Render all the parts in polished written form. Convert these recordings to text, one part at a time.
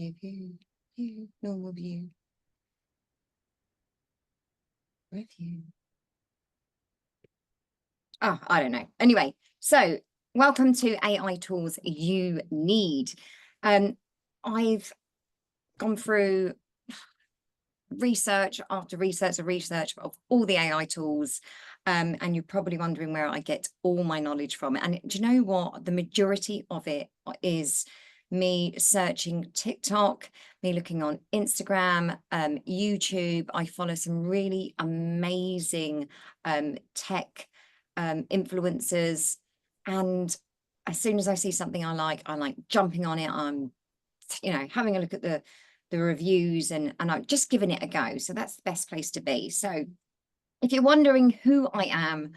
view, normal view, review. Oh, I don't know. Anyway, so welcome to AI Tools You Need. I've gone through research after research of all the AI tools, and you're probably wondering where I get all my knowledge from. And do you know what? The majority of it is me searching TikTok, me looking on Instagram, YouTube. I follow some really amazing tech influencers, and as soon as I see something I like jumping on it. I'm having a look at the reviews and I'm just giving it a go. So that's the best place to be. So if you're wondering who I am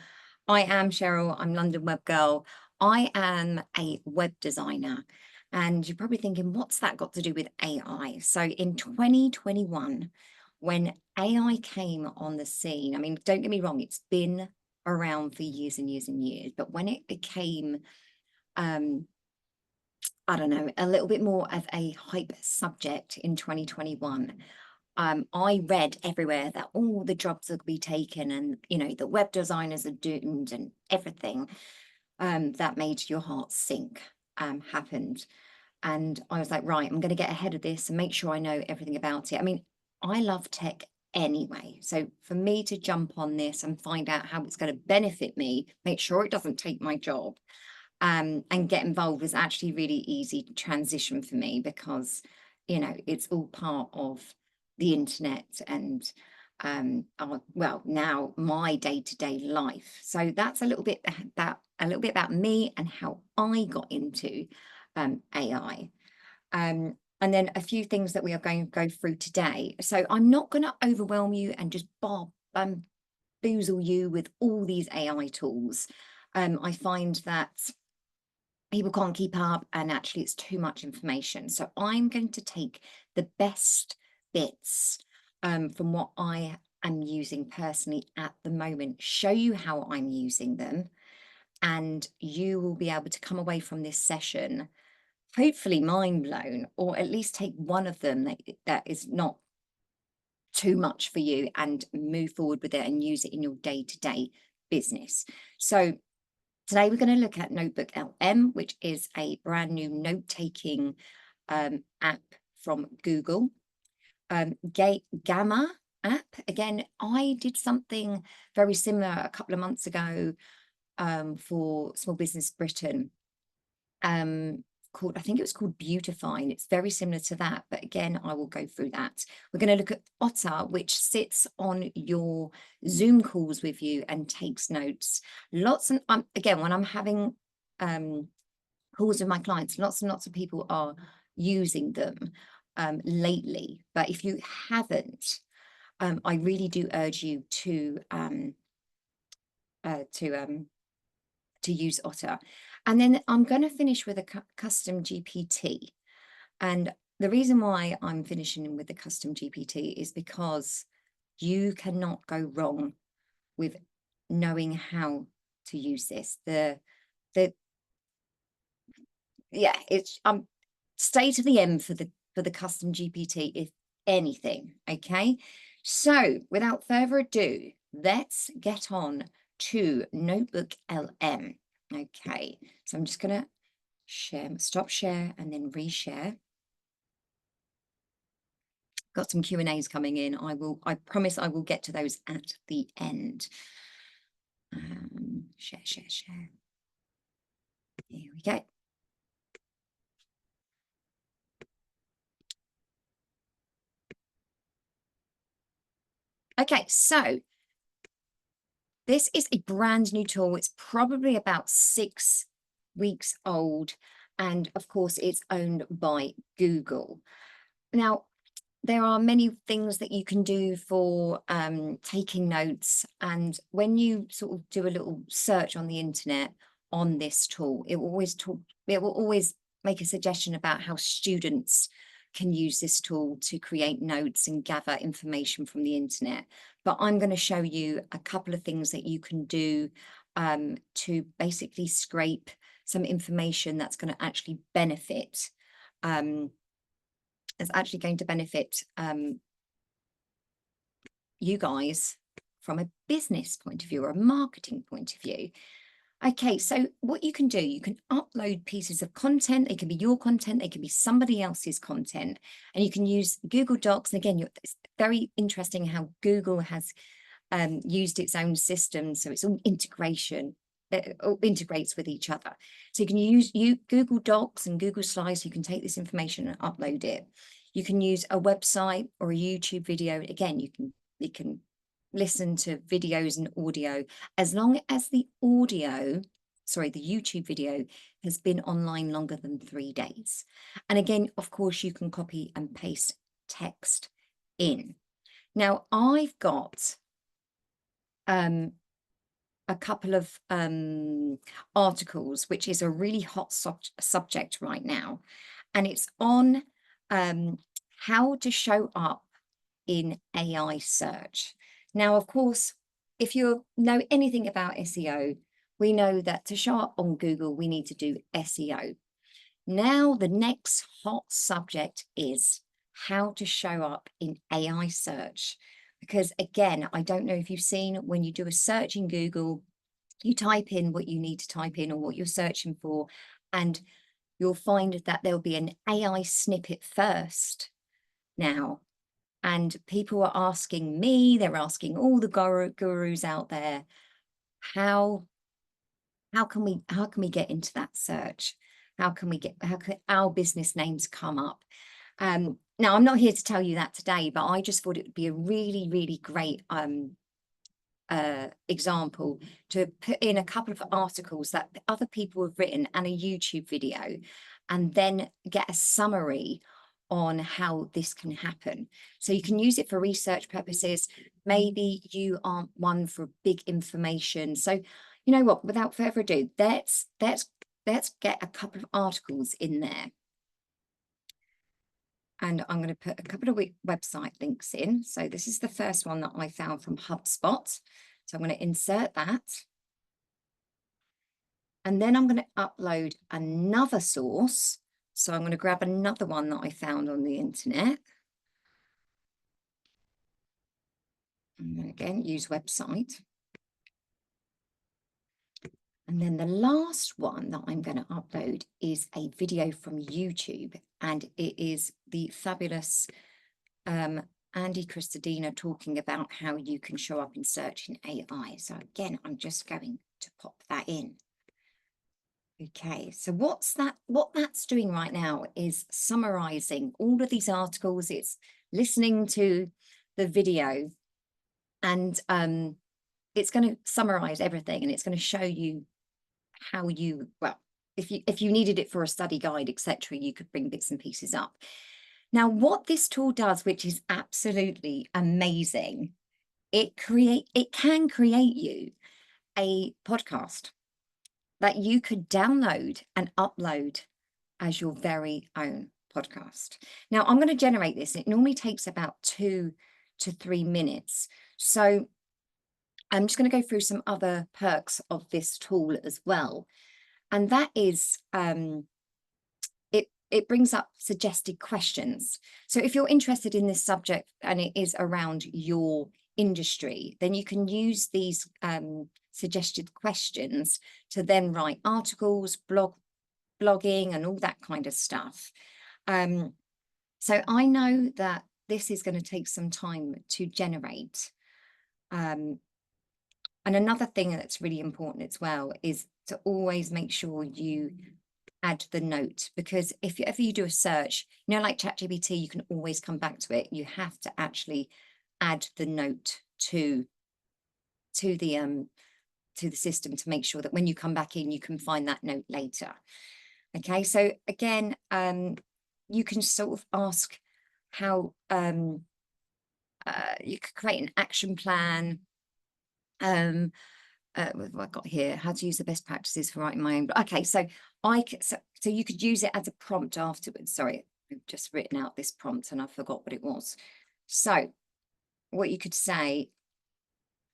Cheryl. I'm London Web Girl. I am a web designer, and you're probably thinking, what's that got to do with AI? So in 2021, when AI came on the scene, I mean, don't get me wrong, it's been around for years and years and years, but when it became I don't know, a little bit more of a hype subject in 2021. I read everywhere that all the jobs will be taken, and the web designers are doomed, and everything that made your heart sink happened. And I was like, right, I'm going to get ahead of this and make sure I know everything about it. I mean, I love tech anyway, so for me to jump on this and find out how it's going to benefit me, make sure it doesn't take my job, and get involved was actually really easy transition for me, because it's all part of the internet and well, now my day-to-day life. So that's a little bit about me and how I got into AI. And then a few things that we are going to go through today. So I'm not going to overwhelm you and just bamboozle you with all these AI tools. I find that people can't keep up, and actually it's too much information. So I'm going to take the best bits from what I am using personally at the moment, show you how I'm using them, and you will be able to come away from this session hopefully mind blown, or at least take one of them that is not too much for you and move forward with it and use it in your day-to-day business. So today we're going to look at Notebook LM, which is a brand new note-taking app from Google. Gamma app, again, I did something very similar a couple of months ago for Small Business Britain, I think it was called Beautifine. It's very similar to that, but again, I will go through that. We're going to look at Otter, which sits on your Zoom calls with you and takes notes. Lots and again, when I'm having calls with my clients, lots and lots of people are using them lately. But if you haven't, I really do urge you to use Otter. And then I'm going to finish with a custom GPT. And the reason why I'm finishing with the custom GPT is because you cannot go wrong with knowing how to use this. It's stay to the end for the custom GPT, if anything. Okay, so without further ado, let's get on to Notebook LM. Okay, so I'm just gonna stop share and then reshare. Got some Q&As coming in. I promise I will get to those at the end. Share. Here we go. Okay, so this is a brand new tool. It's probably about 6 weeks old. And of course, it's owned by Google. Now, there are many things that you can do for taking notes. And when you sort of do a little search on the internet on this tool, it will always make a suggestion about how students can use this tool to create notes and gather information from the internet. But I'm going to show you a couple of things that you can do to basically scrape some information that's going to actually benefit is actually going to benefit you guys from a business point of view or a marketing point of view. Okay, so what you can do, you can upload pieces of content. They can be your content, they can be somebody else's content, and you can use Google Docs. And again, it's very interesting how Google has used its own system, so it's all integration. It all integrates with each other. So you can use Google Docs and Google Slides. You can take this information and upload it. You can use a website or a YouTube video. Again, you can listen to videos and audio, as long as the YouTube video has been online longer than 3 days. And again, of course, you can copy and paste text in. Now, I've got a couple of articles, which is a really hot subject right now, and it's on how to show up in AI search. Now, of course, if you know anything about SEO, we know that to show up on Google, we need to do SEO. Now, the next hot subject is how to show up in AI search. Because again, I don't know if you've seen, when you do a search in Google, you type in what you need to type in or what you're searching for, and you'll find that there'll be an AI snippet first now. And people are asking me, they're asking all the gurus out there, how can we get into that search? How can our business names come up? Now, I'm not here to tell you that today, but I just thought it would be a really, really great example to put in a couple of articles that other people have written and a YouTube video, and then get a summary on how this can happen. So you can use it for research purposes. Maybe you aren't one for big information. So you know what, without further ado, let's get a couple of articles in there. And I'm going to put a couple of website links in. So this is the first one that I found from HubSpot. So I'm going to insert that. And then I'm going to upload another source. So I'm going to grab another one that I found on the internet. And then again, use website. And then the last one that I'm going to upload is a video from YouTube. And it is the fabulous Andy Christadina talking about how you can show up in search in AI. So again, I'm just going to pop that in. Okay, so what that's doing right now is summarizing all of these articles. It's listening to the video, and it's going to summarize everything, and it's going to show you how you, well, if you needed it for a study guide, etc., you could bring bits and pieces up. Now, what this tool does, which is absolutely amazing, it can create you a podcast that you could download and upload as your very own podcast. Now, I'm going to generate this. It normally takes about 2 to 3 minutes. So I'm just going to go through some other perks of this tool as well. And that is, it brings up suggested questions. So if you're interested in this subject and it is around your industry, then you can use these suggested questions to then write articles, blogging and all that kind of stuff. So I know that this is going to take some time to generate. And another thing that's really important as well is to always make sure you add the note, because if ever you do a search, you know, like ChatGPT, you can always come back to it. You have to actually add the note to the system to make sure that when you come back in, you can find that note later. Okay, so again, you can sort of ask how you could create an action plan. What have I got here? How to use the best practices for writing my own. Okay, so so you could use it as a prompt afterwards. Sorry, I've just written out this prompt and I forgot what it was. So what you could say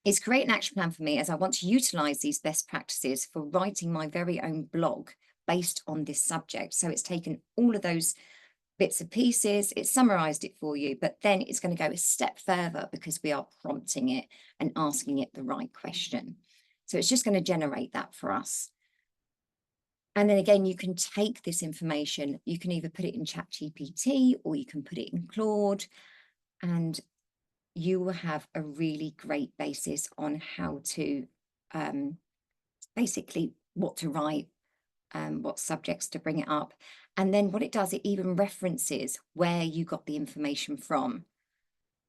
is create an action plan for me, as I want to utilize these best practices for writing my very own blog based on this subject. So it's taken all of those bits and pieces. It's summarized it for you, but then it's going to go a step further because we are prompting it and asking it the right question. So it's just going to generate that for us. And then again, you can take this information, you can either put it in ChatGPT or you can put it in Claude, and you will have a really great basis on how to basically what to write, what subjects to bring it up. And then what it does, it even references where you got the information from,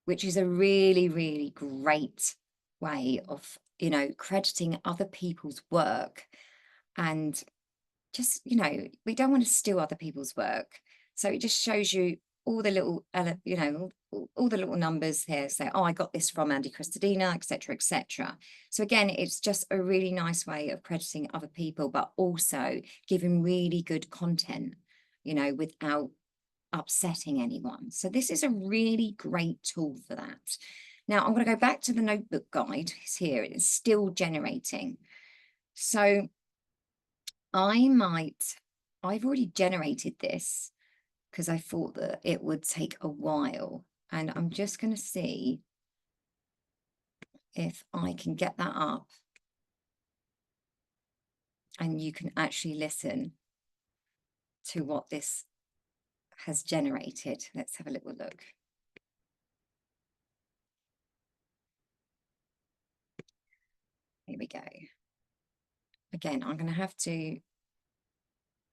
which is a really, really great way of, you know, crediting other people's work. And just, you know, we don't want to steal other people's work. So it just shows you all the little, you know, all the little numbers here. So, oh, I got this from Andy Cristodina, etc., etc. So again, it's just a really nice way of crediting other people, but also giving really good content, you know, without upsetting anyone. So this is a really great tool for that. Now I'm going to go back to the notebook guide. It's here. It's still generating. So I've already generated this because I thought that it would take a while, and I'm just going to see if I can get that up and you can actually listen to what this has generated. Let's have a little look. Here we go. Again, I'm going to have to.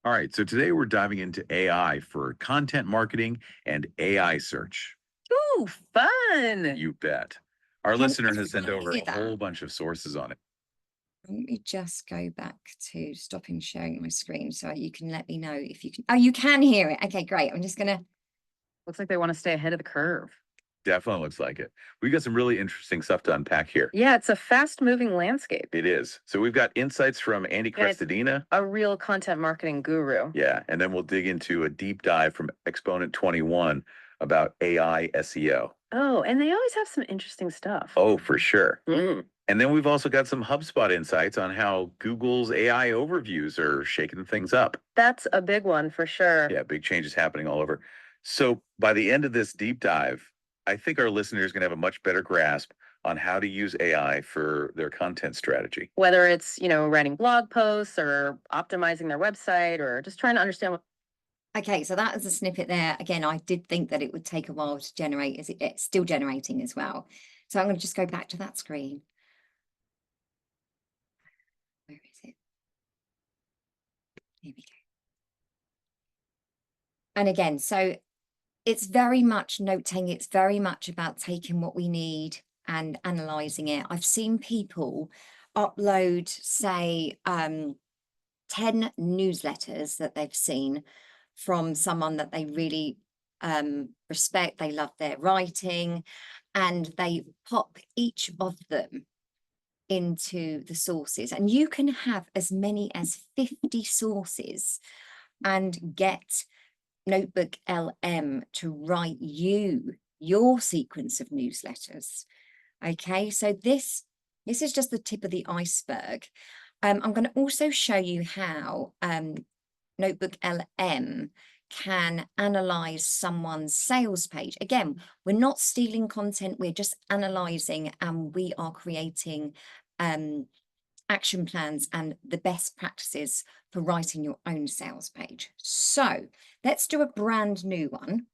All right, so today we're diving into AI for content marketing and AI search. Ooh, fun. You bet. Our listener has sent over hear a that? whole bunch of sources on it. Let me just go back to stopping sharing my screen so you can let me know if you can. Oh, you can hear it. Okay, great. I'm just going to. Looks like they want to stay ahead of the curve. Definitely looks like it. We've got some really interesting stuff to unpack here. Yeah, it's a fast-moving landscape. It is. So we've got insights from Andy Guys, Cristodina. A real content marketing guru. Yeah, and then we'll dig into a deep dive from Exponent 21 about AI SEO. Oh, and they always have some interesting stuff. Oh, for sure. Mm. And then we've also got some HubSpot insights on how Google's AI overviews are shaking things up. That's a big one for sure. Yeah, big changes happening all over. So by the end of this deep dive, I think our listeners are going to have a much better grasp on how to use AI for their content strategy. Whether it's, you know, writing blog posts or optimizing their website or just trying to understand what. Okay, so that is a snippet there. Again, I did think that it would take a while to generate, as it's still generating as well. So I'm going to just go back to that screen. Where is it? Here we go. And again, so it's very much noting, it's very much about taking what we need and analyzing it. I've seen people upload, say, 10 newsletters that they've seen from someone that they really respect, they love their writing, and they pop each of them into the sources. And you can have as many as 50 sources and get Notebook LM to write you your sequence of newsletters. Okay, so this is just the tip of the iceberg. I'm going to also show you how Notebook LM can analyze someone's sales page. Again, we're not stealing content, we're just analyzing, and we are creating action plans and the best practices for writing your own sales page. So let's do a brand new one.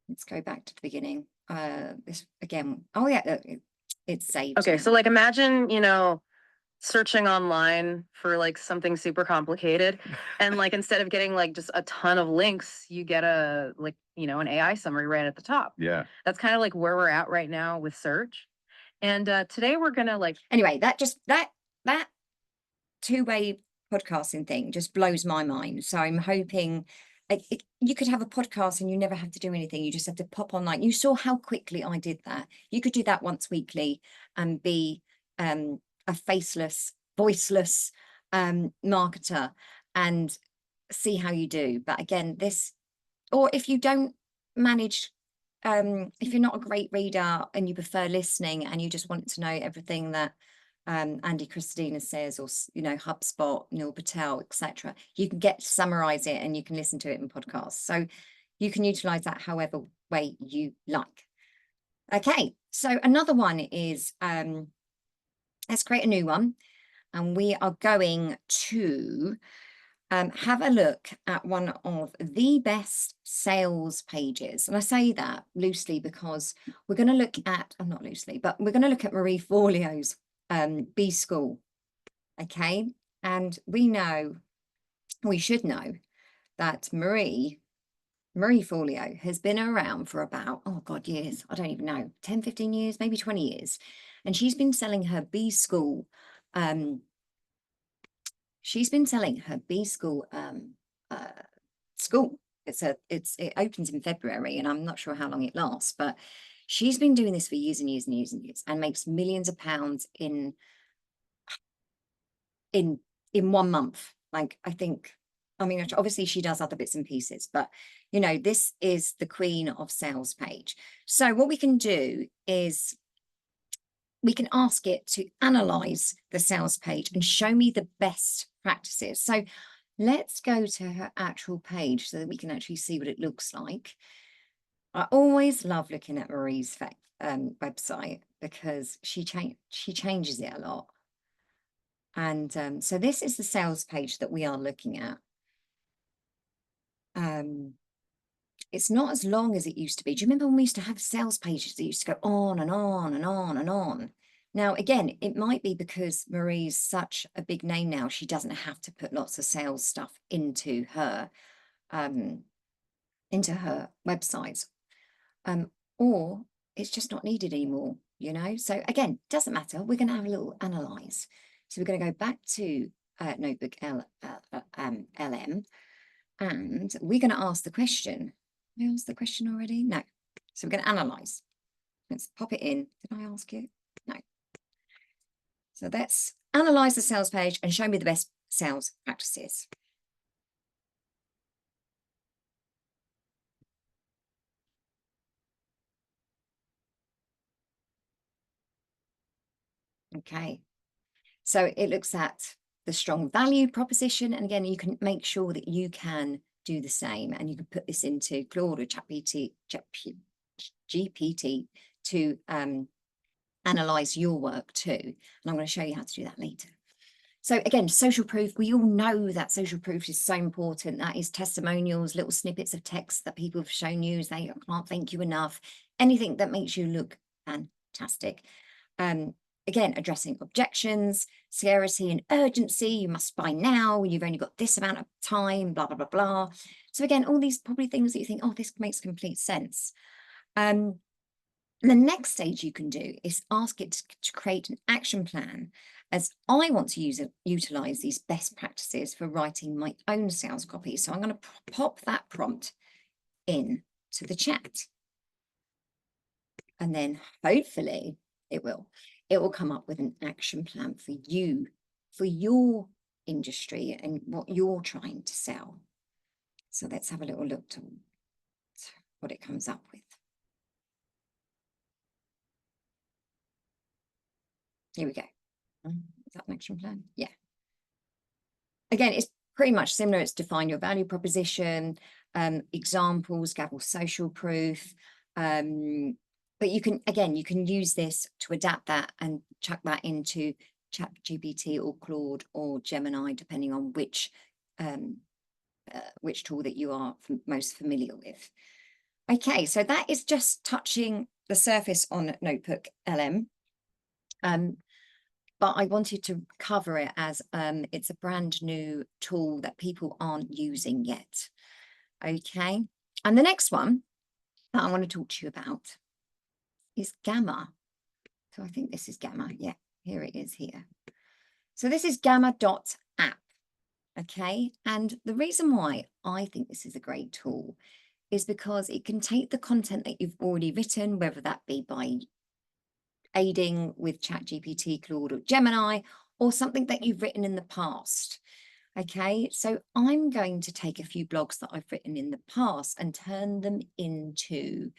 Let's go back to the beginning. This again. Oh yeah, it's saved. Okay, now. so like imagine, you know, searching online for like something super complicated, and like instead of getting like just a ton of links, you get a like, you know, an AI summary right at the top. Yeah. That's kind of like where we're at right now with search. And today we're gonna like. Anyway, that two-way podcasting thing just blows my mind. So I'm hoping you could have a podcast and you never have to do anything. You just have to pop online. You saw how quickly I did that. You could do that once weekly and be a faceless, voiceless marketer and see how you do. But again, this, or if you don't manage, if you're not a great reader and you prefer listening and you just want to know everything that Andy Cristodina says, or, you know, HubSpot, Neil Patel, etc., you can get to summarize it and you can listen to it in podcasts. So you can utilize that however way you like. Okay, so another one is, let's create a new one, and we are going to have a look at one of the best sales pages. And I say that loosely because we're going to look at, not loosely, but we're going to look at Marie Forleo's B School. Okay, and we should know that Marie Forleo has been around for about, oh God, years. I don't even know, 10, 15 years, maybe 20 years. And she's been selling her B School. She's been selling her B School school. It opens in February, and I'm not sure how long it lasts, but she's been doing this for years and years and years and years, and makes millions of pounds in 1 month. Like, I think, I mean, obviously she does other bits and pieces, but you know, this is the queen of sales page. So what we can do is we can ask it to analyze the sales page and show me the best practices. So let's go to her actual page so that we can actually see what it looks like. I always love looking at Marie's website because she changes it a lot. And so this is the sales page that we are looking at. It's not as long as it used to be. Do you remember when we used to have sales pages that used to go on and on and on and on? Now, again, it might be because Marie's such a big name now, she doesn't have to put lots of sales stuff into her websites, or it's just not needed anymore, you know? So again, doesn't matter. We're going to have a little analyze. So we're going to go back to Notebook LM, and we're going to ask the question. Did I ask the question already? No. So we're going to analyze. Let's pop it in. Did I ask you? No. So let's analyze the sales page and show me the best sales practices. Okay. So it looks at the strong value proposition. And again, you can make sure that you can do the same, and you can put this into Claude or GPT to analyze your work too. And I'm going to show you how to do that later. So again, social proof, we all know that social proof is so important. That is testimonials, little snippets of text that people have shown you, they can't thank you enough, anything that makes you look fantastic. Again, addressing objections, scarcity and urgency. You must buy now. You've only got this amount of time, blah, blah, blah, blah. So again, all these probably things that you think, oh, this makes complete sense. The next stage you can do is ask it to create an action plan, as I want to utilize these best practices for writing my own sales copy. So I'm going to pop that prompt in to the chat. And then hopefully it will come up with an action plan for you, for your industry and what you're trying to sell. So let's have a little look to what it comes up with. Here we go. Is that an action plan? Yeah. Again, it's pretty much similar. It's define your value proposition, examples, gather social proof. But you can use this to adapt that and chuck that into ChatGPT or Claude or Gemini, depending on which tool that you are most familiar with. Okay, so that is just touching the surface on Notebook LM. But I wanted to cover it as it's a brand new tool that people aren't using yet. Okay, and the next one that I want to talk to you about is Gamma. So I think this is Gamma. Yeah, here it is here. So this is gamma.app. Okay, and the reason why I think this is a great tool is because it can take the content that you've already written, whether that be by aiding with ChatGPT, Claude or Gemini, or something that you've written in the past. Okay, so I'm going to take a few blogs that I've written in the past and turn them into,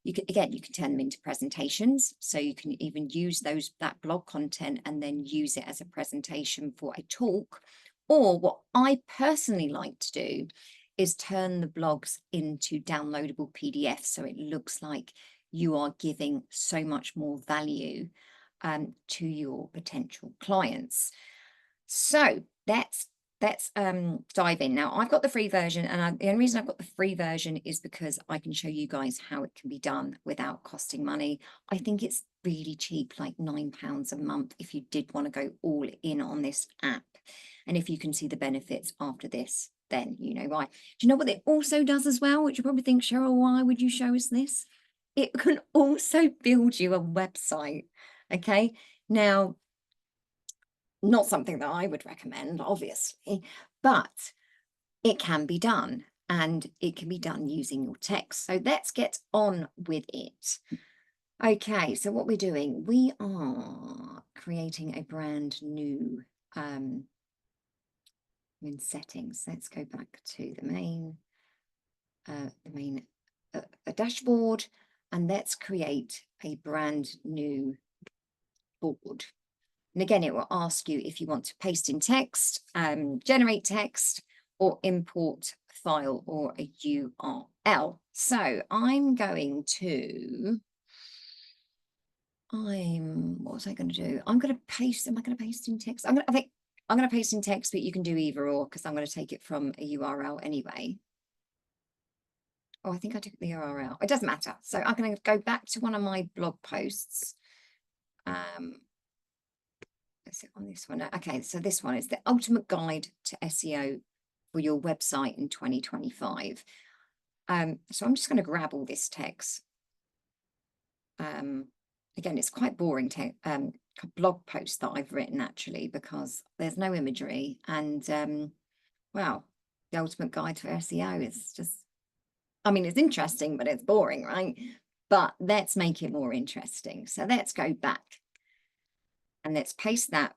you can turn them into presentations. So you can even use that blog content and then use it as a presentation for a talk. Or what I personally like to do is turn the blogs into downloadable PDFs. So it looks like you are giving so much more value to your potential clients. So let's dive in. Now, I've got the free version, and the only reason I've got the free version is because I can show you guys how it can be done without costing money. I think it's really cheap, like £9 a month, if you did want to go all in on this app. And if you can see the benefits after this, then you know why. Do you know what it also does as well, which you probably think, Cheryl, why would you show us this? It can also build you a website. Okay. Now, not something that I would recommend, obviously, but it can be done, and it can be done using your text. So let's get on with it. Okay, so what we're doing, we are creating a brand new in settings. Let's go back to the main dashboard, and let's create a brand new board. And again, it will ask you if you want to paste in text, generate text, or import file or a URL. So I'm going to, what was I going to do? I'm going to paste, am I going to paste in text? I think I'm going to paste in text, but you can do either or, because I'm going to take it from a URL anyway. Oh, I think I took the URL. It doesn't matter. So I'm going to go back to one of my blog posts. Is it on this one? Okay, so this one is the ultimate guide to SEO for your website in 2025. So I'm just going to grab all this text. Again, it's quite boring blog post that I've written, actually, because there's no imagery, and wow, the ultimate guide to SEO is just, I mean, it's interesting, but it's boring, right? But let's make it more interesting. So let's go back and let's paste that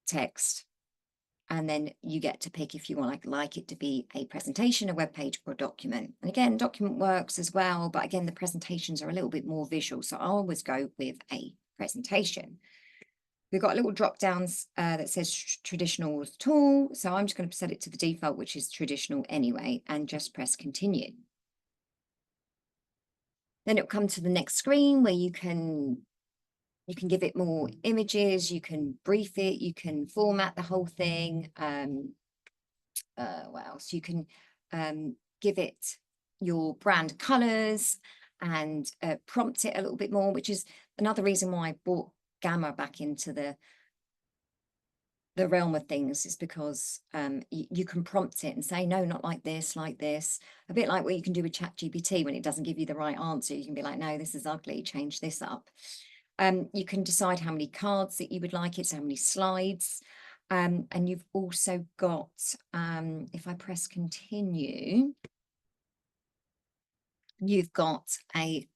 text, and then you get to pick if you want like it to be a presentation, a web page, or a document. And again, document works as well, but again, the presentations are a little bit more visual, so I always go with a presentation. We've got little drop downs that says traditional tool, so I'm just going to set it to the default, which is traditional anyway, and just press continue. Then it'll come to the next screen where you can give it more images, you can brief it, you can format the whole thing. What else? You can give it your brand colors and prompt it a little bit more, which is another reason why I brought Gamma back into the realm of things, is because you can prompt it and say, no, not like this, a bit like what you can do with ChatGPT. When it doesn't give you the right answer, you can be like, no, this is ugly, change this up. You can decide how many cards that you would like it, so how many slides. And you've also got, if I press continue, you've got a,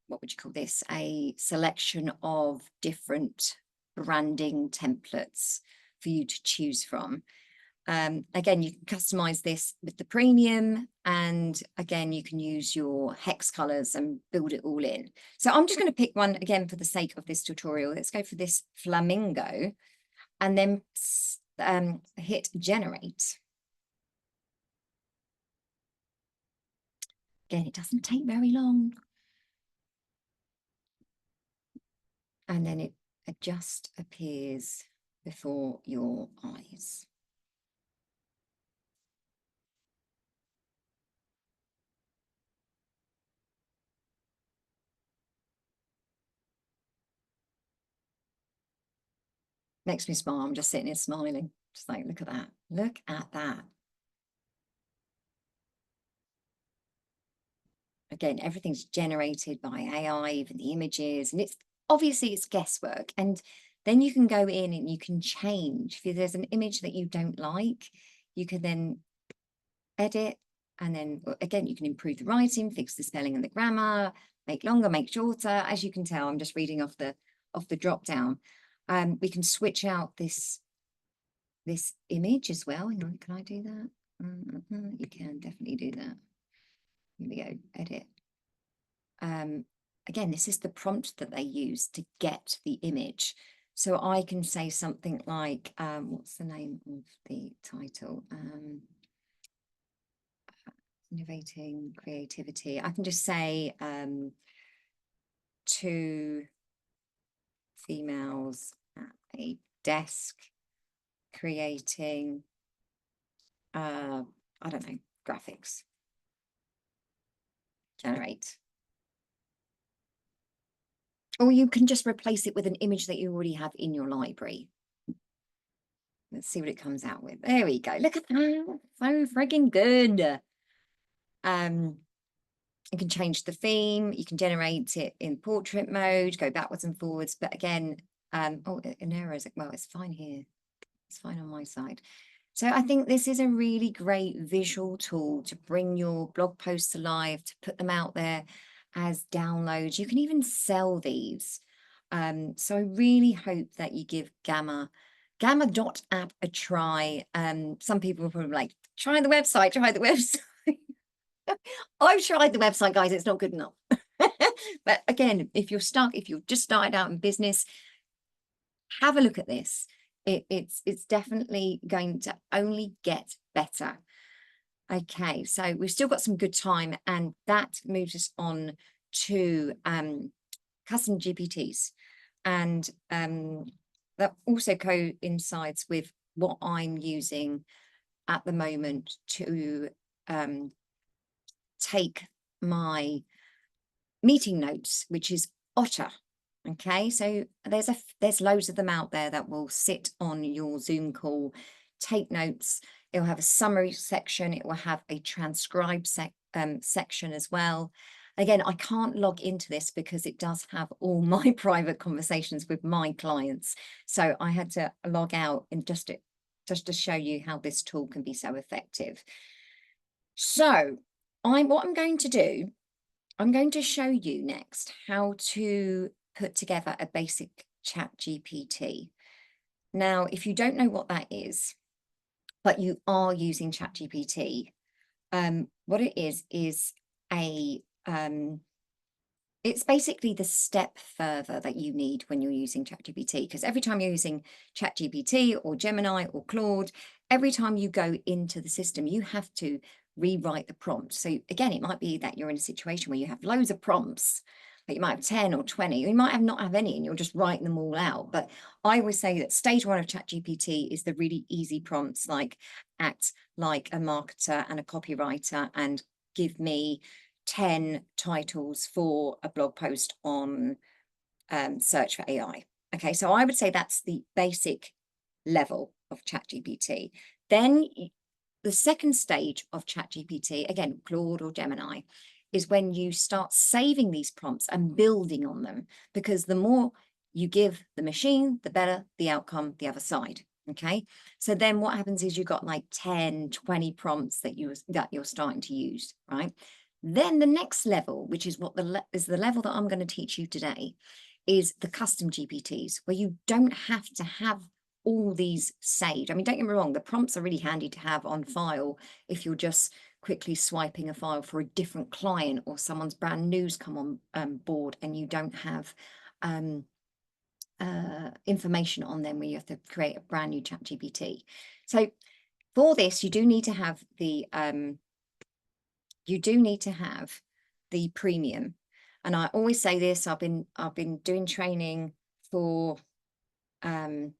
what would you call this? A selection of different branding templates for you to choose from. Again, you can customize this with the premium, and again, you can use your hex colors and build it all in. So I'm just going to pick one again for the sake of this tutorial. Let's go for this flamingo, and then hit generate. Again, it doesn't take very long. And then it just appears before your eyes. Makes me smile. I'm just sitting here smiling. Just like, look at that. Look at that. Again, everything's generated by AI, even the images, and it's obviously it's guesswork. And then you can go in and you can change. If there's an image that you don't like, you can then edit, and then again, you can improve the writing, fix the spelling and the grammar, make longer, make shorter. As you can tell, I'm just reading off the drop down. We can switch out this image as well. Hang on, can I do that? You can definitely do that. Here we go, edit. Again, this is the prompt that they use to get the image. So I can say something like, what's the name of the title? Innovating creativity. I can just say 2 females at a desk creating, I don't know, graphics. Generate. Or you can just replace it with an image that you already have in your library. Let's see what it comes out with. There we go. Look at that. So frigging good. You can change the theme. You can generate it in portrait mode, go backwards and forwards. But again, oh, an error is, well, it's fine here. It's fine on my side. So I think this is a really great visual tool to bring your blog posts alive, to put them out there as downloads. You can even sell these. So I really hope that you give Gamma.app a try. Some people are probably like, try the website. I've tried the website, guys. It's not good enough. But again, if you're stuck, if you've just started out in business, have a look at this. It's definitely going to only get better. Okay, so we've still got some good time, and that moves us on to custom GPTs. And that also coincides with what I'm using at the moment to take my meeting notes, which is Otter. Okay, so there's loads of them out there that will sit on your Zoom call, take notes. It will have a summary section. It will have a transcribe section as well. Again, I can't log into this because it does have all my private conversations with my clients. So I had to log out and just to show you how this tool can be so effective. So what I'm going to do, I'm going to show you next how to put together a basic chat GPT. Now, if you don't know what that is, but you are using chat GPT, what it is it's basically the step further that you need when you're using ChatGPT, because every time you're using ChatGPT or Gemini or Claude, every time you go into the system, you have to rewrite the prompt. So again, it might be that you're in a situation where you have loads of prompts, but you might have 10 or 20, you might not have any, and you're just writing them all out. But I always say that stage 1 of ChatGPT is the really easy prompts, like act like a marketer and a copywriter and give me 10 titles for a blog post on search for AI. Okay, so I would say that's the basic level of ChatGPT. Then the second stage of ChatGPT, again, Claude or Gemini, is when you start saving these prompts and building on them, because the more you give the machine, the better the outcome the other side. Okay, so then what happens is you've got like 10, 20 prompts that you're starting to use, right? Then the next level, which is is the level that I'm going to teach you today, is the custom GPTs, where you don't have to have all these saved. I mean, don't get me wrong, the prompts are really handy to have on file if you're just quickly swiping a file for a different client, or someone's brand new's come on board and you don't have information on them, where you have to create a brand new chat GPT. So for this, you do need to have the premium. And I always say this, I've been doing training for I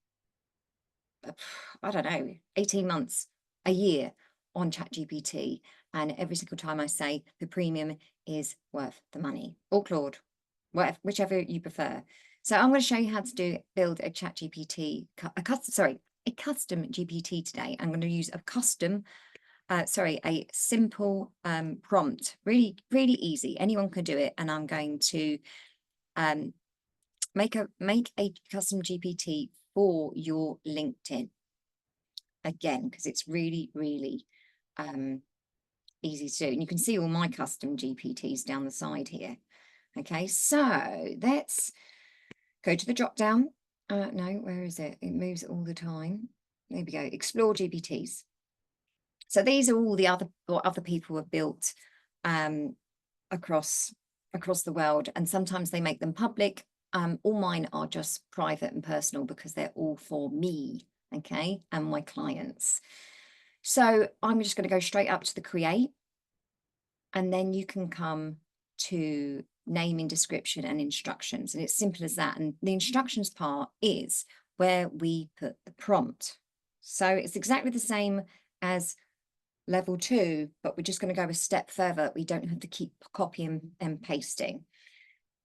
don't know, 18 months, a year on ChatGPT. And every single time I say the premium is worth the money, or Claude, whichever you prefer. So I'm going to show you how to build a ChatGPT, a custom GPT today. I'm going to use a simple prompt, really, really easy. Anyone can do it. And I'm going to make a custom GPT for your LinkedIn. Again, because it's really, really easy to do. And you can see all my custom GPTs down the side here. Okay, so let's go to the drop down. No, where is it? It moves all the time. There we go. Explore GPTs. So these are all the other people have built across the world, and sometimes they make them public, all mine are just private and personal because they're all for me, okay, and my clients. So I'm just going to go straight up to the create, and then you can come to naming, description and instructions, and it's simple as that. And the instructions part is where we put the prompt. So it's exactly the same as level 2, but we're just going to go a step further. We don't have to keep copying and pasting.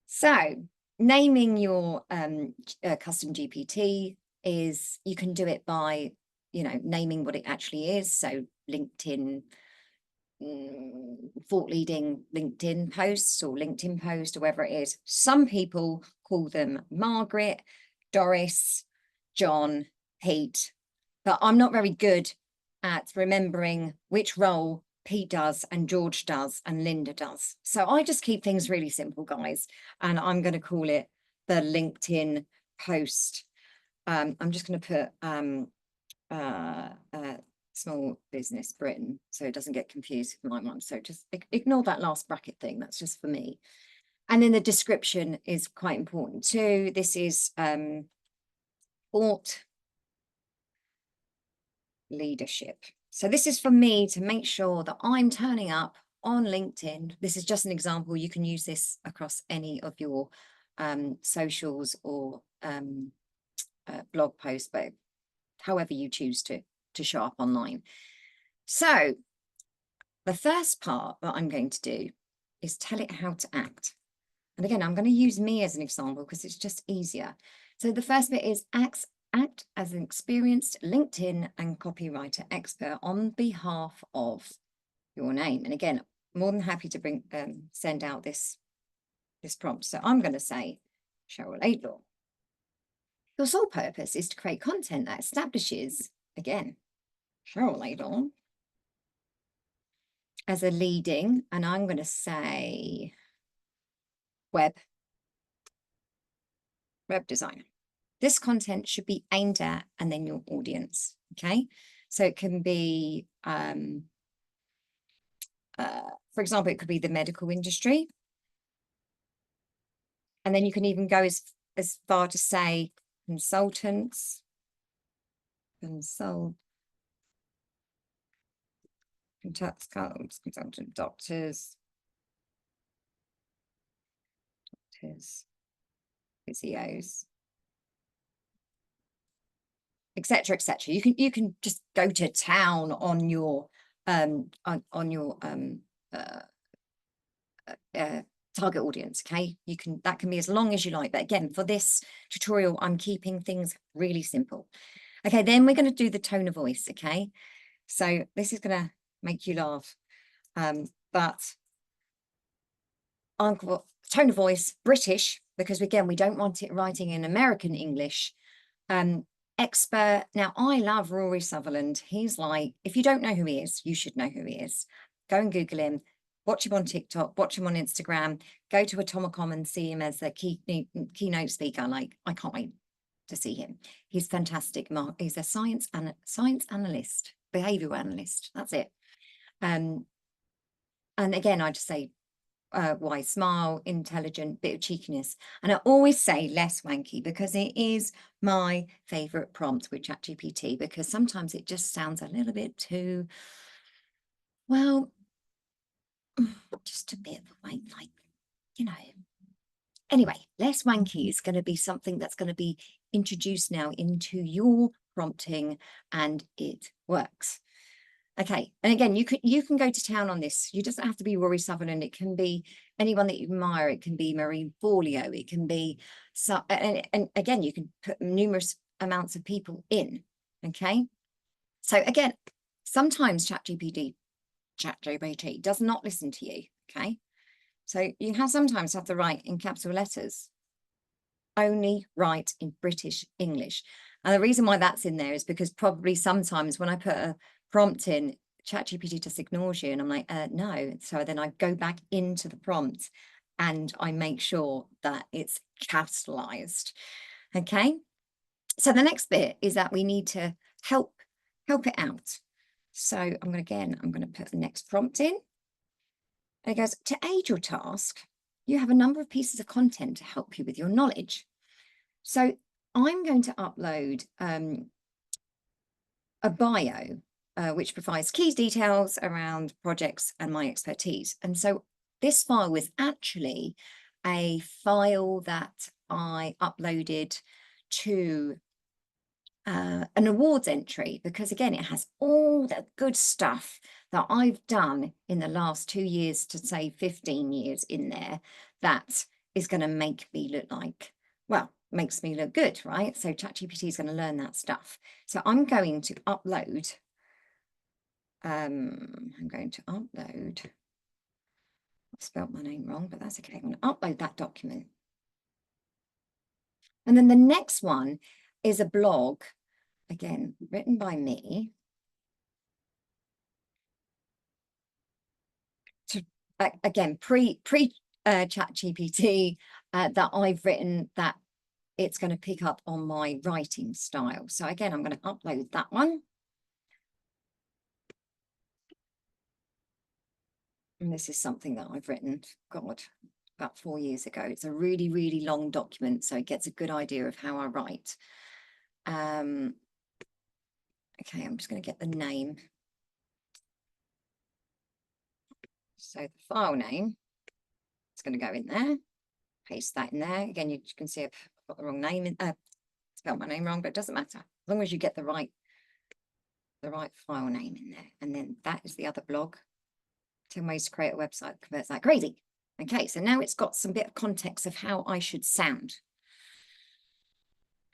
So naming your custom GPT is, you can do it by, you know, naming what it actually is. So LinkedIn, thought leading LinkedIn posts or LinkedIn post or whatever it is. Some people call them Margaret, Doris, John, Pete, but I'm not very good at remembering which role Pete does and George does and Linda does. So I just keep things really simple, guys, and I'm going to call it the LinkedIn post. I'm just going to put small business Britain, so it doesn't get confused with my one. So just ignore that last bracket thing. That's just for me. And then the description is quite important too. This is thought leadership. So this is for me to make sure that I'm turning up on LinkedIn. This is just an example. You can use this across any of your socials or blog posts, but however you choose to show up online. So the first part that I'm going to do is tell it how to act. And again, I'm going to use me as an example because it's just easier. So the first bit is act as an experienced LinkedIn and copywriter expert on behalf of your name. And again, more than happy to send out this prompt. So I'm going to say, Cheryl Laidlaw. Your sole purpose is to create content that establishes, again, Cheryl Laidlaw as a leading, and I'm going to say web designer. This content should be aimed at and then your audience. Okay, so it can be for example, it could be the medical industry, and then you can even go as far to say consultants, consultant doctors, physios, etc., etc. You can just go to town on your target audience. Okay, that can be as long as you like, but again, for this tutorial I'm keeping things really simple. Okay, then we're going to do the tone of voice. Okay, so this is going to make you laugh, but tone of voice British, because again we don't want it writing in American English. Expert. Now, I love Rory Sutherland. He's like, if you don't know who he is, you should know who he is. Go and Google him, watch him on TikTok, watch him on Instagram, go to Atomicom and see him as a keynote speaker. Like, I can't wait to see him. He's fantastic. He's a science analyst, behavioral analyst. That's it. And again, I just say, wise smile, intelligent, bit of cheekiness. And I always say less wanky because it is my favorite prompt with ChatGPT, because sometimes it just sounds a little bit too, well, just a bit of like, you know. Anyway, less wanky is going to be something that's going to be introduced now into your prompting, and it works. Okay, and again, you can go to town on this. You doesn't have to be Rory Sutherland. It can be anyone that you admire. It can be Marie Forleo. It can be and again, you can put numerous amounts of people in. Okay, so again, sometimes ChatGPT does not listen to you. Okay, so you sometimes have to write in capital letters. Only write in British English, and the reason why that's in there is because probably sometimes when I put a prompt in, ChatGPT just ignores you, and I'm like, no. So then I go back into the prompt and I make sure that it's capitalized. Okay, so the next bit is that we need to help it out. So I'm going to put the next prompt in. And it goes, to aid your task, you have a number of pieces of content to help you with your knowledge. So I'm going to upload a bio, which provides key details around projects and my expertise. And so this file was actually a file that I uploaded to an awards entry, because again, it has all the good stuff that I've done in the last 2 years to say 15 years in there that is going to make me look like, well, makes me look good, right? So ChatGPT is going to learn that stuff. So I'm going to upload, I spelled my name wrong, but that's okay. I'm going to upload that document. And then the next one is a blog, again, written by me, to again pre ChatGPT that I've written, that it's going to pick up on my writing style. So again, I'm going to upload that one. And this is something that I've written, God, about 4 years ago. It's a really, really long document, so it gets a good idea of how I write. Okay, I'm just going to get the name. So the file name, it's going to go in there. Paste that in there. Again, you can see I've got the wrong name in, spelled my name wrong, but it doesn't matter, as long as you get the right file name in there. And then that is the other blog, 10 ways to create a website that converts like crazy. Okay, so now it's got some bit of context of how I should sound.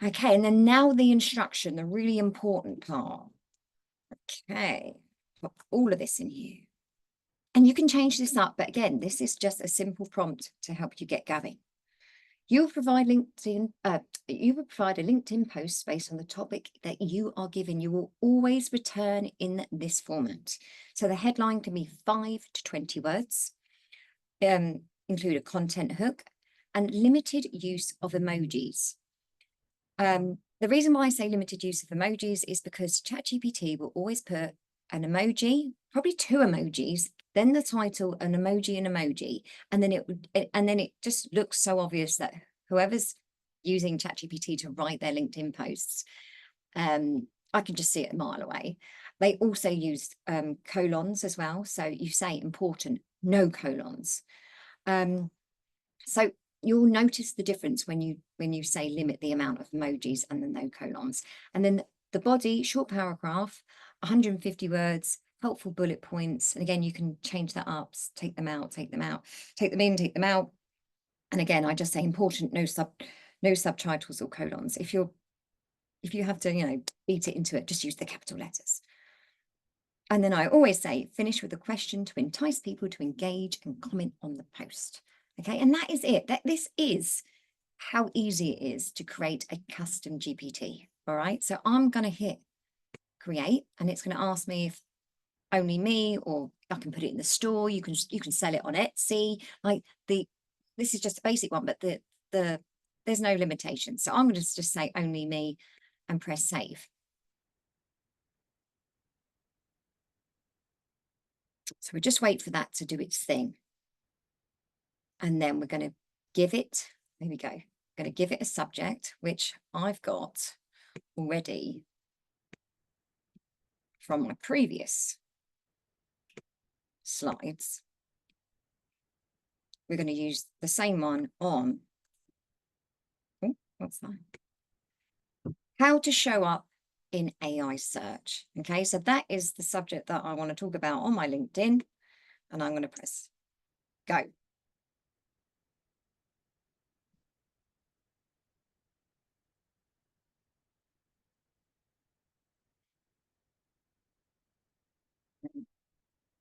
Okay, and then now the instruction, the really important part. Okay, put all of this in here. And you can change this up, but again, this is just a simple prompt to help you get going. You will provide a LinkedIn post based on the topic that you are given. You will always return in this format. So the headline can be 5 to 20 words, include a content hook, and limited use of emojis. The reason why I say limited use of emojis is because ChatGPT will always put an emoji, probably 2 emojis, then the title, an emoji, and then it just looks so obvious that whoever's using ChatGPT to write their LinkedIn posts, I can just see it a mile away. They also use colons as well. So you say important, no colons. So you'll notice the difference when you say limit the amount of emojis and the no colons. And then the body, short paragraph, 150 words, helpful bullet points. And again, you can change that up, take them out, take them out, take them in, take them out. And again, I just say important, no subtitles or colons. If you have to, beat it into it, just use the capital letters. And then I always say, finish with a question to entice people to engage and comment on the post. Okay, and that is it. This is how easy it is to create a custom GPT. All right, so I'm going to hit create, and it's going to ask me if only me, or I can put it in the store. You can sell it on Etsy. This is just a basic one, but there's no limitation. So I'm going to just say only me and press save. So we just wait for that to do its thing. And then we're going to give it, there we go. I'm going to give it a subject, which I've got already from my previous slides. We're going to use the same one on, oh, what's that? How to show up in AI search. Okay, so that is the subject that I want to talk about on my LinkedIn, and I'm going to press go.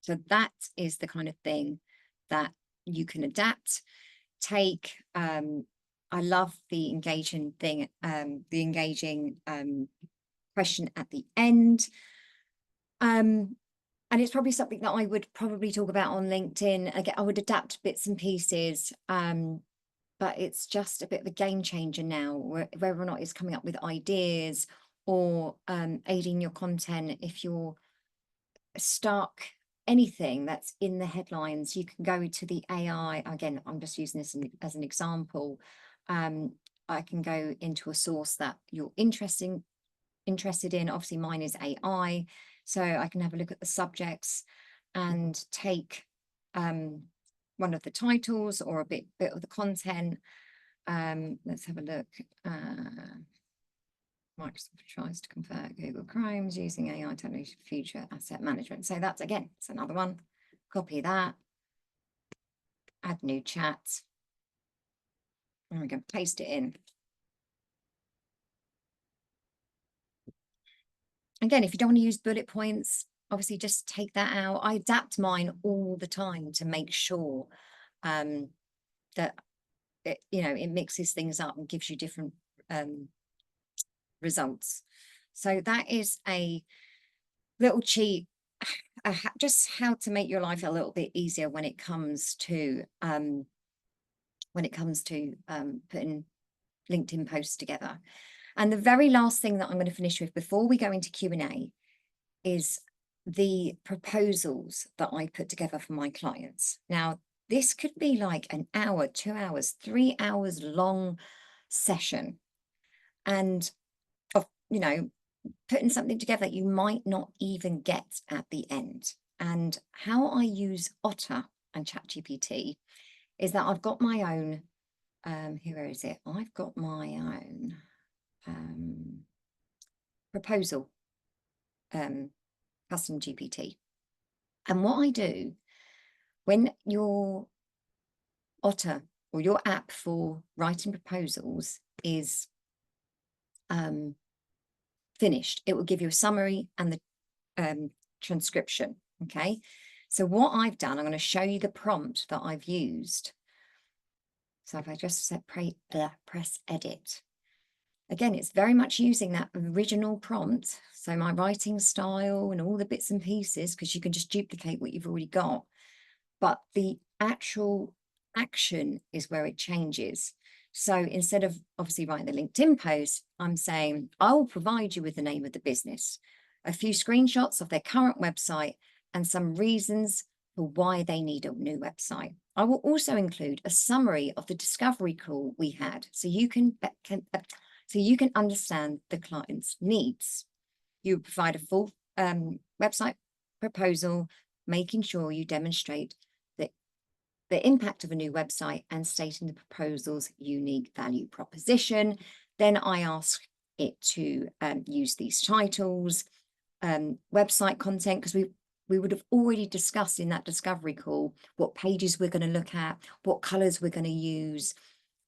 So that is the kind of thing that you can adapt, take. I love the engaging thing, the engaging question at the end. And it's probably something that I would probably talk about on LinkedIn. Again, I would adapt bits and pieces, but it's just a bit of a game changer now, whether or not it's coming up with ideas or aiding your content if you're stuck anything that's in the headlines, you can go to the AI. Again, I'm just using this as an example. I can go into a source that you're interested in. Obviously mine is AI, so I can have a look at the subjects and take one of the titles or a bit of the content. Let's have a look. Microsoft tries to convert Google Chromes using AI technology for future asset management. So that's, again, it's another one. Copy that, add new chat, and we're going to paste it in. Again, if you don't want to use bullet points, obviously just take that out. I adapt mine all the time to make sure that it mixes things up and gives you different results. So that is a little cheat, just how to make your life a little bit easier when it comes to putting LinkedIn posts together. And the very last thing that I'm going to finish with before we go into Q&A is the proposals that I put together for my clients. Now, this could be like an hour, 2 hours, 3 hours long session. And of, putting something together that you might not even get at the end. And how I use Otter and ChatGPT is that I've got my own, where is it? I've got my own proposal custom GPT. And what I do when your Otter or your app for writing proposals is finished, it will give you a summary and the transcription. Okay, so what I've done, I'm going to show you the prompt that I've used. So if I just said press edit, again, it's very much using that original prompt. So my writing style and all the bits and pieces, because you can just duplicate what you've already got. But the actual action is where it changes. So instead of obviously writing the LinkedIn post, I'm saying, I will provide you with the name of the business, a few screenshots of their current website, and some reasons for why they need a new website. I will also include a summary of the discovery call we had, so you can understand the client's needs. You provide a full website proposal, making sure you demonstrate the impact of a new website and stating the proposal's unique value proposition. Then I ask it to use these titles, website content, because we would have already discussed in that discovery call what pages we're going to look at, what colors we're going to use.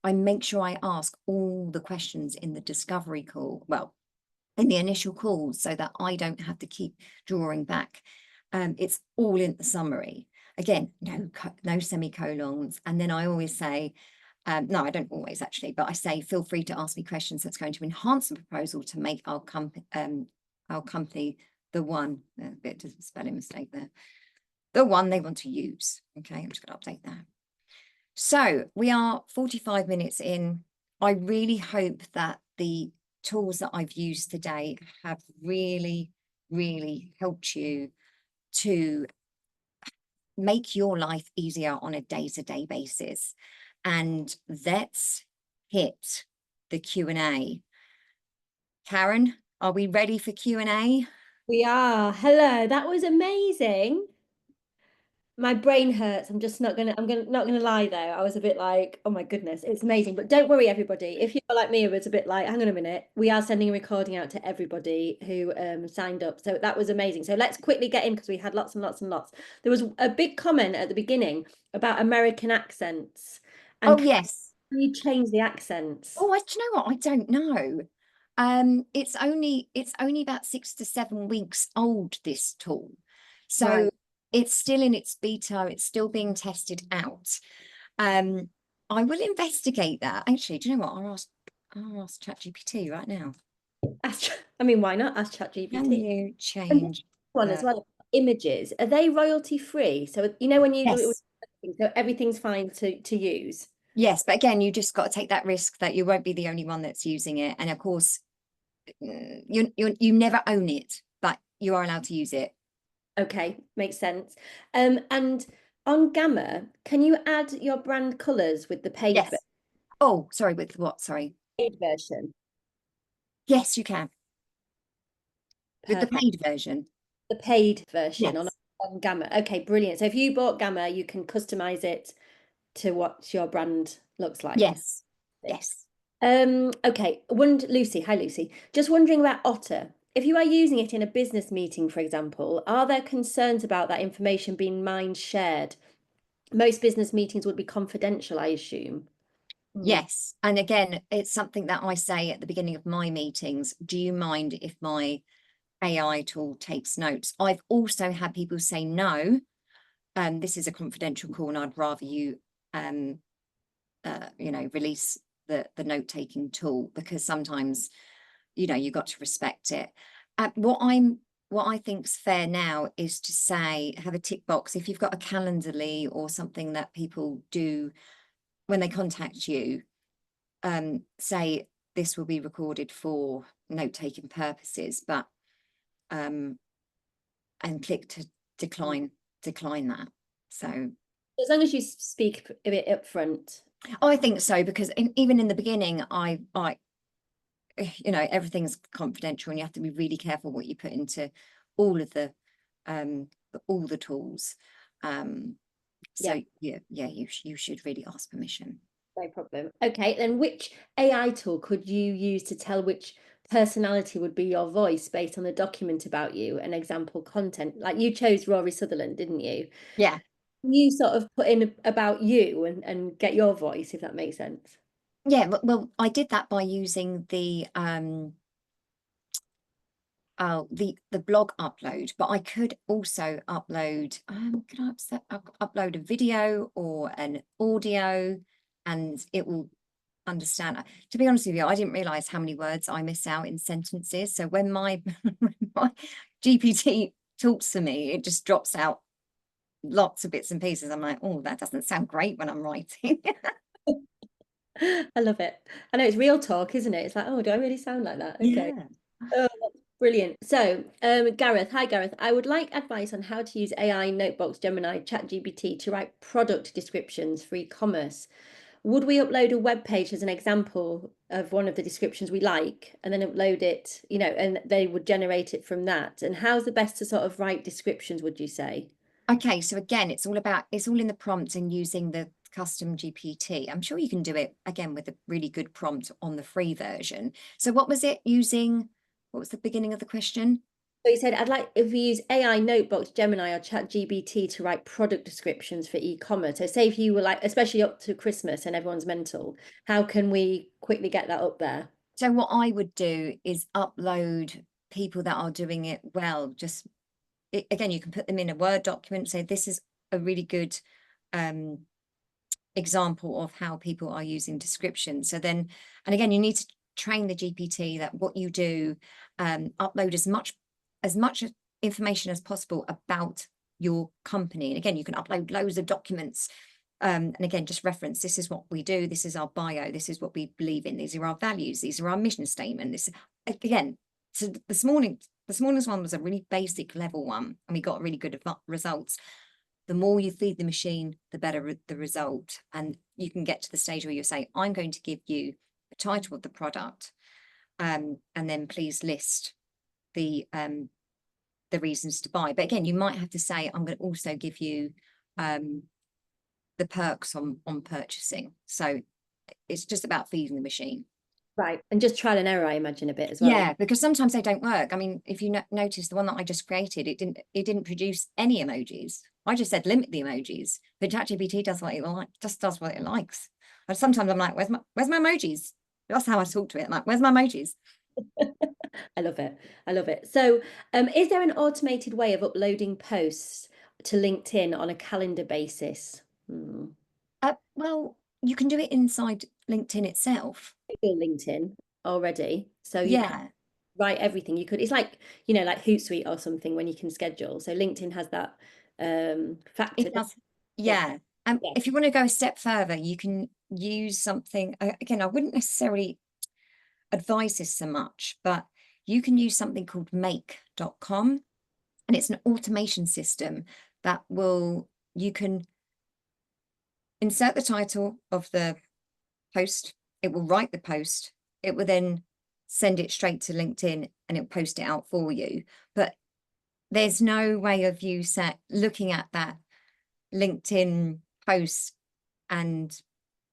I make sure I ask all the questions in the discovery call, well, in the initial call, so that I don't have to keep drawing back. It's all in the summary. Again, no semicolons. And then I always say, no, I don't always actually, but I say, feel free to ask me questions that's going to enhance the proposal to make our company the one, a bit of a spelling mistake there, the one they want to use. Okay, I'm just going to update that. So we are 45 minutes in. I really hope that the tools that I've used today have really, really helped you to make your life easier on a day-to-day basis. And let's hit the Q&A. Karen, are we ready for Q&A? We are. Hello, that was amazing. My brain hurts. I'm not gonna lie though. I was a bit like, oh my goodness, it's amazing. But don't worry, everybody. If you're like me, it was a bit like, hang on a minute. We are sending a recording out to everybody who signed up. So that was amazing. So let's quickly get in, because we had lots and lots and lots. There was a big comment at the beginning about American accents. And oh, yes. Can you change the accents? Oh, do you know what? I don't know. It's only about 6 to 7 weeks old, this tool. So Right. It's still in its beta, it's still being tested out. I will investigate that. Actually, do you know what? I'll ask ChatGPT right now. I mean, why not ask ChatGPT? Can you change one as well? Images, are they royalty free? So when you do it with, so everything's fine to use. Yes, but again, you just got to take that risk that you won't be the only one that's using it. And of course, you never own it, but you are allowed to use it. Okay, makes sense. And on Gamma, can you add your brand colours with the paid Yes. Oh, sorry, with what? Sorry. version? Yes, you can. With the Perfect. paid version. The paid version Yes. on Gamma. Okay, brilliant. So if you bought Gamma, you can customize it to what your brand looks like. Yes. Yes. Okay. Lucy, hi Lucy. Just wondering about Otter. If you are using it in a business meeting, for example, are there concerns about that information being mind shared? Most business meetings would be confidential, I assume. Yes. And again, it's something that I say at the beginning of my meetings. Do you mind if my AI tool takes notes? I've also had people say no. This is a confidential call, and I'd rather you, release the note-taking tool, because sometimes, you've got to respect it. What I think's fair now is to say, have a tick box if you've got a Calendarly or something that people do when they contact you. Say this will be recorded for note-taking purposes, but and click to decline that. So As long as you speak a bit upfront. I think so, because even in the beginning, I everything's confidential, and you have to be really careful what you put into all of the tools. So yeah, you should really ask permission. No problem. Okay, then which AI tool could you use to tell which personality would be your voice based on the document about you and example content? Like you chose Rory Sutherland, didn't you? Yeah. You sort of put in about you and get your voice, if that makes sense. Yeah, well, I did that by using the blog upload, but I could also upload upload a video or an audio, and it will understand. To be honest with you, I didn't realize how many words I miss out in sentences. So when my my GPT talks to me, it just drops out lots of bits and pieces. I'm like, oh, that doesn't sound great when I'm writing. I love it. I know it's real talk, isn't it? It's like, oh, do I really sound like that? Okay. Yeah. Oh, that's brilliant. So, Gareth, hi Gareth. I would like advice on how to use AI, Notebox, Gemini, ChatGPT to write product descriptions for e-commerce. Would we upload a web page as an example of one of the descriptions we like, and then upload it, and they would generate it from that? And how's the best to sort of write descriptions, would you say? Okay, so again, it's all in the prompt and using the custom GPT. I'm sure you can do it again with a really good prompt on the free version. So what was it using? What was the beginning of the question? So you said, I'd like if we use AI, Notebox, Gemini, or ChatGPT to write product descriptions for e-commerce. So say if you were like, especially up to Christmas and everyone's mental, how can we quickly get that up there? So what I would do is upload people that are doing it well. Just again, you can put them in a Word document. Say this is a really good example of how people are using descriptions. So then, and again, you need to train the GPT that what you do, upload as much information as possible about your company. And again, you can upload loads of documents. And again, just reference, this is what we do, this is our bio, this is what we believe in, these are our values, these are our mission statement. This again, so this morning's one was a really basic level one, and we got really good results. The more you feed the machine, the better the result. And you can get to the stage where you say, I'm going to give you the title of the product, and then please list the reasons to buy. But again, you might have to say, I'm going to also give you the perks on purchasing. So it's just about feeding the machine. Right. And just trial and error, I imagine, a bit as well. Yeah, because sometimes they don't work. I mean, if you notice the one that I just created, it didn't produce any emojis. I just said limit the emojis, but ChatGPT does what it just does what it likes. And sometimes I'm like, where's my emojis? That's how I talk to it. I'm like, where's my emojis? I love it. I love it. So, is there an automated way of uploading posts to LinkedIn on a calendar basis? Well, you can do it inside LinkedIn itself. LinkedIn already, so you can write everything. You could. It's like like Hootsuite or something when you can schedule. So LinkedIn has that factor. It does. Yeah. If you want to go a step further, you can use something. Again, I wouldn't necessarily advise this so much, but you can use something called make.com. And it's an automation system that you can insert the title of the post, it will write the post, it will then send it straight to LinkedIn and it'll post it out for you. But there's no way of you looking at that LinkedIn post and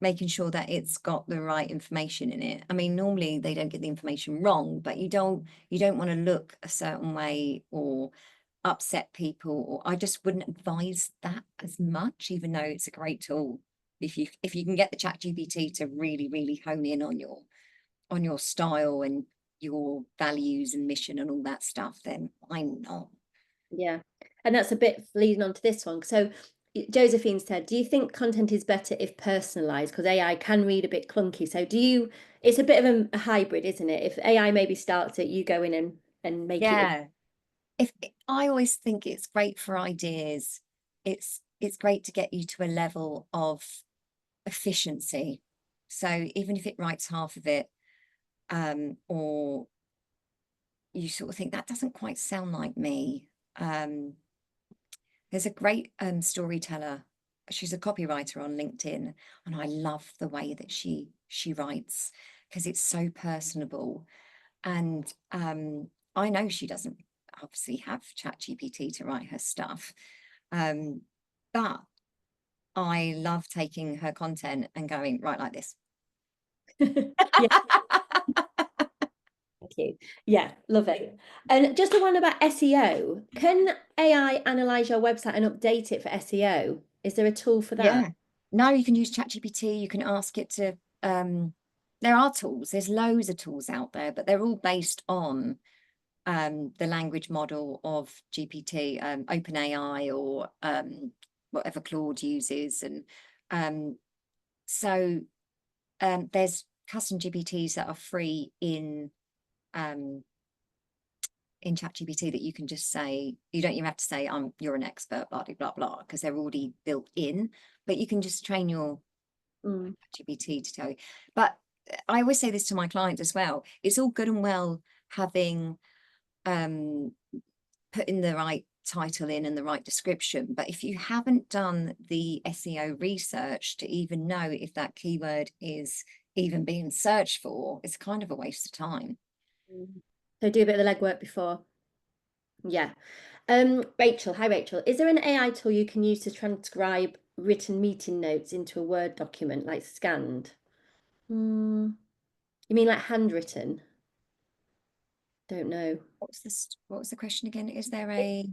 making sure that it's got the right information in it. I mean, normally they don't get the information wrong, but you don't want to look a certain way or upset people, or I just wouldn't advise that as much, even though it's a great tool. If you can get the ChatGPT to really hone in on your style and your values and mission and all that stuff, then why not? Yeah. And that's a bit leading on to this one. So Josephine said, do you think content is better if personalized? Because AI can read a bit clunky. So it's a bit of a hybrid, isn't it? If AI maybe starts it, you go in and make it. Yeah. I always think it's great for ideas. It's great to get you to a level of efficiency. So even if it writes half of it, or you sort of think that doesn't quite sound like me. There's a great storyteller. She's a copywriter on LinkedIn, and I love the way that she writes because it's so personable. And I know she doesn't obviously have ChatGPT to write her stuff, but I love taking her content and going right like this. Yeah. Thank you. Yeah, love it. And just the one about SEO. Can AI analyze your website and update it for SEO? Is there a tool for that? Yeah. No, you can use ChatGPT. You can ask it to. There are tools. There's loads of tools out there, but they're all based on the language model of GPT, OpenAI, or whatever Claude uses, and so there's custom GPTs that are free in ChatGPT that you can just say, you don't even have to say you're an expert, blah blah blah, because they're already built in, but you can just train your GPT to tell you. But I always say this to my clients as well, it's all good and well having putting the right title in and the right description, but if you haven't done the SEO research to even know if that keyword is even being searched for, it's kind of a waste of time. So do a bit of the legwork before. Yeah. Rachel, hi Rachel. Is there an AI tool you can use to transcribe written meeting notes into a Word document, like scanned? You mean like handwritten? Don't know. What was the question again? Is there a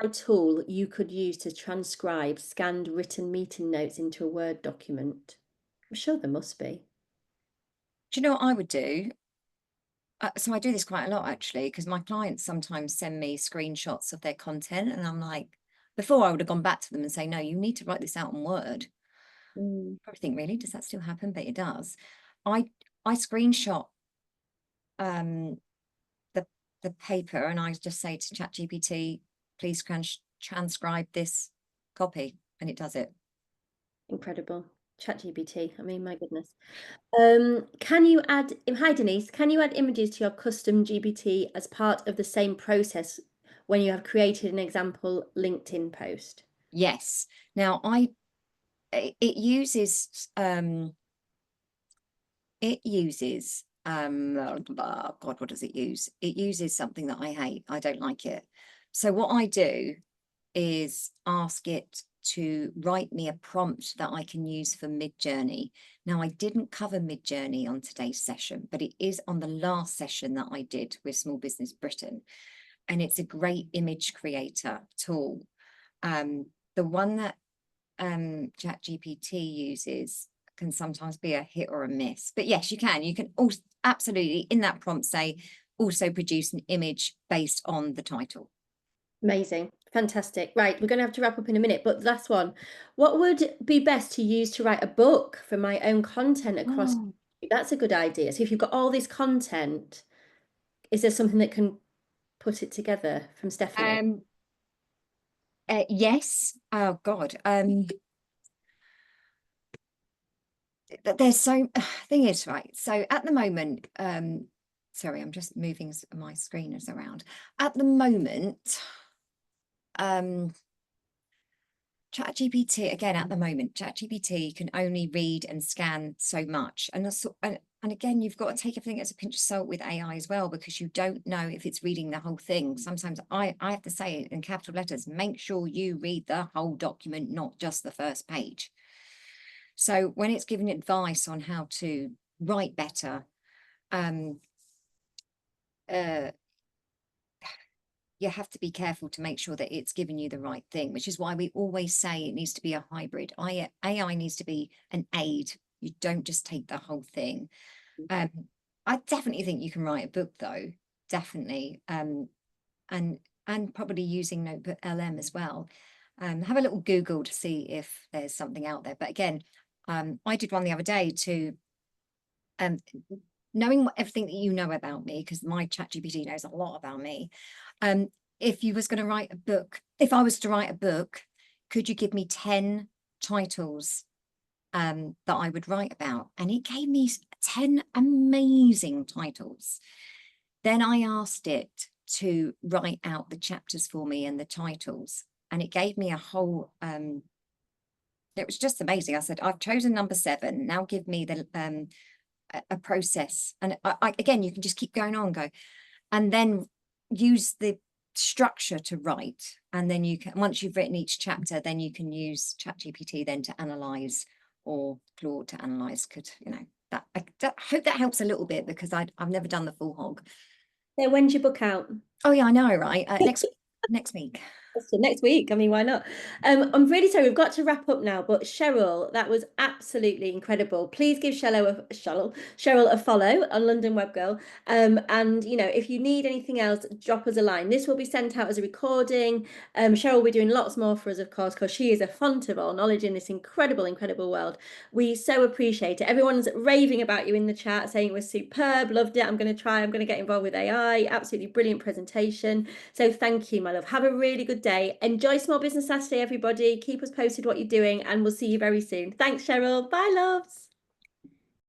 AI tool you could use to transcribe scanned written meeting notes into a Word document? I'm sure there must be. Do you know what I would do? So I do this quite a lot actually, because my clients sometimes send me screenshots of their content, and I'm like, before I would have gone back to them and say, no, you need to write this out on Word. Probably think, really, does that still happen? But it does. I screenshot the paper, and I just say to ChatGPT, please transcribe this copy, and it does it. Incredible. ChatGPT. I mean, my goodness. Can you add, hi Denise, can you add images to your custom GPT as part of the same process when you have created an example LinkedIn post? Yes. Now it uses oh God, what does it use? It uses something that I hate. I don't like it. So what I do is ask it to write me a prompt that I can use for Midjourney. Now, I didn't cover Midjourney on today's session, but it is on the last session that I did with Small Business Britain, and it's a great image creator tool. The one that ChatGPT uses can sometimes be a hit or a miss, but yes, you can also absolutely in that prompt say also produce an image based on the title. Amazing. Fantastic. Right, we're going to have to wrap up in a minute, but last one. What would be best to use to write a book for my own content across? That's a good idea. So if you've got all this content, is there something that can put it together from Stephanie? Yes. Oh God. There's thing is, right, so at the moment, sorry, I'm just moving my screeners around. At the moment, ChatGPT, again, at the moment, ChatGPT can only read and scan so much. And again, you've got to take everything as a pinch of salt with AI as well, because you don't know if it's reading the whole thing. Sometimes I have to say it in capital letters, make sure you read the whole document, not just the first page. So when it's giving advice on how to write better, you have to be careful to make sure that it's giving you the right thing, which is why we always say it needs to be a hybrid. AI needs to be an aid. You don't just take the whole thing. I definitely think you can write a book though, definitely. And probably using Notebook LM as well. Have a little Google to see if there's something out there. But again, I did one the other day to knowing everything that you know about me, because my ChatGPT knows a lot about me. If you was going to write a book, if I was to write a book, could you give me 10 titles that I would write about? And it gave me 10 amazing titles. Then I asked it to write out the chapters for me and the titles, and it gave me a whole it was just amazing. I said, I've chosen number 7. Now give me the a process. And again, you can just keep going on, and then use the structure to write. And then you can, once you've written each chapter, then you can use ChatGPT then to analyze, or Claude to analyze. Could, you know, that I hope that helps a little bit, because I've never done the full hog. So when's your book out? Oh yeah, I know, right? Next week. So next week, I mean, why not? I'm really sorry, we've got to wrap up now, but Cheryl, that was absolutely incredible. Please give Cheryl a follow on London Web Girl. And you know, if you need anything else, drop us a line. This will be sent out as a recording. Cheryl will be doing lots more for us, of course, because she is a font of all knowledge in this incredible world. We so appreciate it. Everyone's raving about you in the chat, saying it was superb, loved it. I'm going to get involved with AI. Absolutely brilliant presentation. So thank you, my love. Have a really good day. Enjoy Small Business Saturday, everybody. Keep us posted what you're doing, and we'll see you very soon. Thanks, Cheryl. Bye, loves.